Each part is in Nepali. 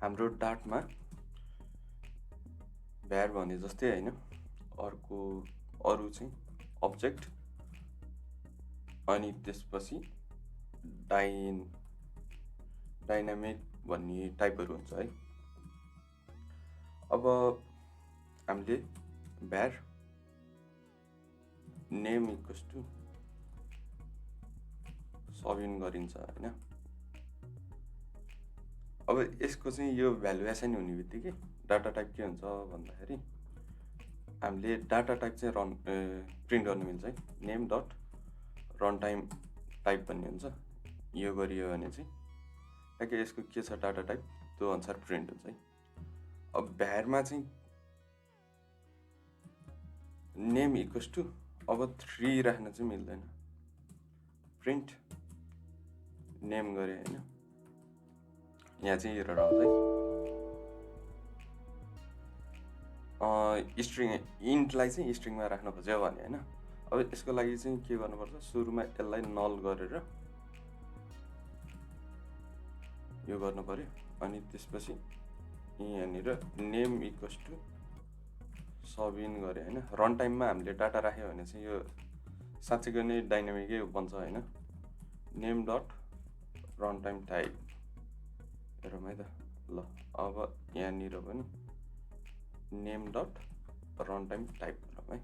हाम्रो डाटमा भ्यार भने जस्तै होइन, अर्को अरू चाहिँ अब्जेक्ट अनि त्यसपछि डाइनामिक भन्ने टाइपहरू हुन्छ है। अब हामीले भ्यार नेम इक्वल्स टु सब इन गरिन्छ होइन। अब यसको चाहिँ यो भ्यालु एसाइन हुने बित्तिकै डाटा टाइप के हुन्छ भन्दाखेरि हामीले डाटा टाइप चाहिँ प्रिन्ट गर्नु मिल्छ है। Name dot run time type भन्ने हुन्छ। यो गरियो भने चाहिँ ट्याक्कै यसको के छ डाटा टाइप त्यो अनुसार प्रिन्ट हुन्छ है। अब भ्यारमा चाहिँ नेम इक्वल्स टु अब 3 राख्न चाहिँ मिल्दैन। प्रिन्ट नेम गरे होइन, यहाँ चाहिँ एरर आउँछ है। स्ट्रिङ इन्टलाई चाहिँ स्ट्रिङमा राख्न खोज्यो भने होइन। अब यसको लागि चाहिँ के गर्नुपर्छ, सुरुमा यसलाई नल गरेर यो गर्नु पर्यो। अनि त्यसपछि यहाँनिर नेम इक्वल्स टु सब इन गरे होइन। रन टाइममा हामीले डाटा राख्यो भने चाहिँ यो साँच्चैको नै डाइनामिकै बन्छ होइन। Name dot run time type हेरौँ है त। ल अब यहाँनिर पनि name dot run time type गरौँ है।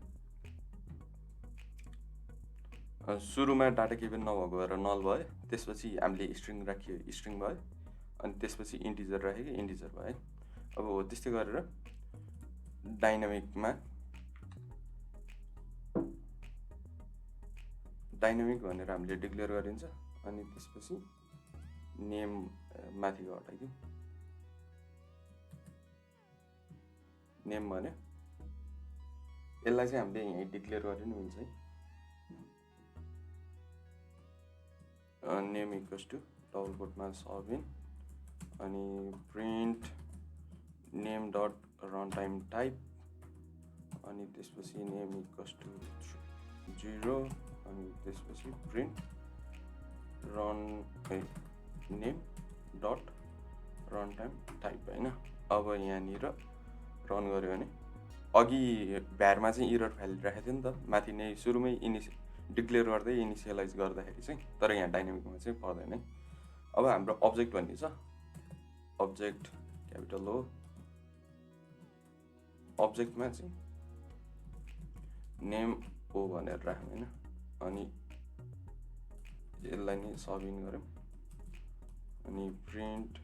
सुरुमा डाटा केही पनि नभएको भएर नल भयो, त्यसपछि हामीले स्ट्रिङ राखियो स्ट्रिङ भयो, अनि त्यसपछि इन्टिजर राख्यो कि इन्टिजर भयो है। अब हो त्यस्तै गरेर डाइनामिक भनेर हामीले डिक्लेयर गरिन्छ। अनि त्यसपछि नेम माथिको हटाइदिउँ, नेम भन्यो। यसलाई चाहिँ हामीले यहीँ डिक्लेयर गरिनु मिल्छ है। नेम इक्वल्स टु डबल कोटमा सब इन अनि print name dot run time type अनि त्यसपछि नेम इक्वल्स टु 0 अनि त्यसपछि print name dot run time type होइन। अब यहाँनिर रन गऱ्यो भने अघि भ्यारमा चाहिँ इरर फाइल राखेको थियो नि त, माथि नै सुरुमै डिक्लेयर गर्दै इनिसियलाइज गर्दाखेरि चाहिँ, तर यहाँ डाइनामिकमा चाहिँ पर्दैन है। अब हाम्रो अब्जेक्ट भन्ने छ, अब्जेक्ट क्यापिटल हो। अब्जेक्टमा चाहिँ नेम ओ भनेर राख्यौँ होइन। अनि यसलाई नै सब इन गऱ्यौँ अनि प्रिन्ट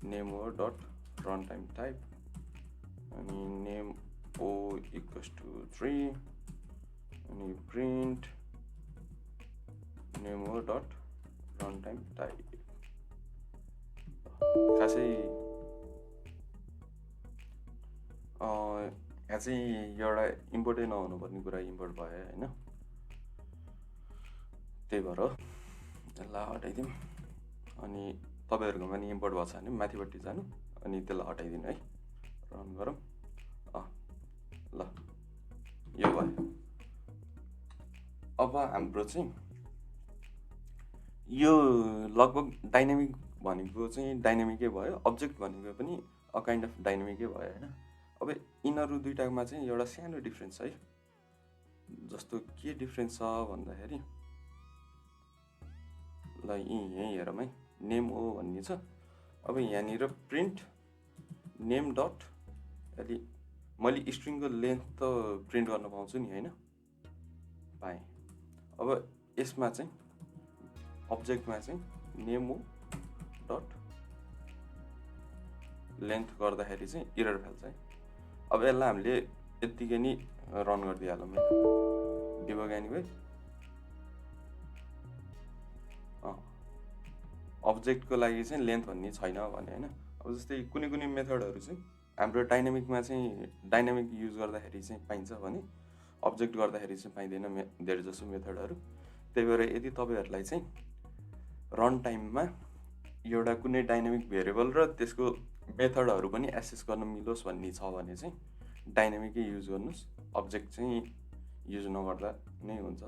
नेम ओ डट रन टाइम टाइप अनि नेम ओ इक्वल्स टु 3 अनि प्रिन्ट नेम ओ डट रन टाइम टाइप। खासै यहाँ चाहिँ एउटा इम्पोर्टै नहुनुपर्ने कुरा इम्पोर्ट भयो होइन। त्यही भएर यसलाई हटाइदिउँ। अनि तपाईँहरूकोमा नि इम्पोर्ट भएको छ भने माथिपट्टि जानु अनि त्यसलाई हटाइदिनु है। रन गरौँ। ल यो भयो। अब हाम्रो चाहिँ यो लगभग डाइनामिक भनेको चाहिँ डाइनामिकै भयो, अब्जेक्ट भनेको पनि अ काइन्ड अफ डाइनामिकै भयो होइन। अब यिनीहरू दुइटामा चाहिँ एउटा सानो डिफ्रेन्स छ है। जस्तो के डिफ्रेन्स छ भन्दाखेरि ल यहीँ हेरौँ है। नेम ओ भन्ने छ। अब यहाँनिर प्रिन्ट नेम डट, यदि मैले स्ट्रिङको लेन्थ त प्रिन्ट गर्न पाउँछु नि होइन, पाएँ। अब यसमा चाहिँ अब्जेक्टमा चाहिँ नेम ओ डट लेन्थ गर्दाखेरि चाहिँ इरर फाल्छ है। अब यसलाई हामीले यत्तिकै नि रन गरिदिइहालौँ है। डिबग एनिवे अब्जेक्टको लागि चाहिँ लेन्थ भन्ने छैन भने होइन। अब जस्तै कुनै कुनै मेथडहरू चाहिँ हाम्रो डाइनामिकमा चाहिँ डाइनामिक युज गर्दाखेरि चाहिँ पाइन्छ भने अब्जेक्ट गर्दाखेरि चाहिँ पाइँदैन धेरै जसो मेथडहरू। त्यही भएर यदि तपाईँहरूलाई चाहिँ रन टाइममा एउटा कुनै डाइनामिक भेरिएबल र त्यसको मेथडहरू पनि एक्सेस गर्न मिलोस् भन्ने छ भने चाहिँ डाइनामिकै युज गर्नुहोस्, अब्जेक्ट चाहिँ युज नगर्दा नै हुन्छ।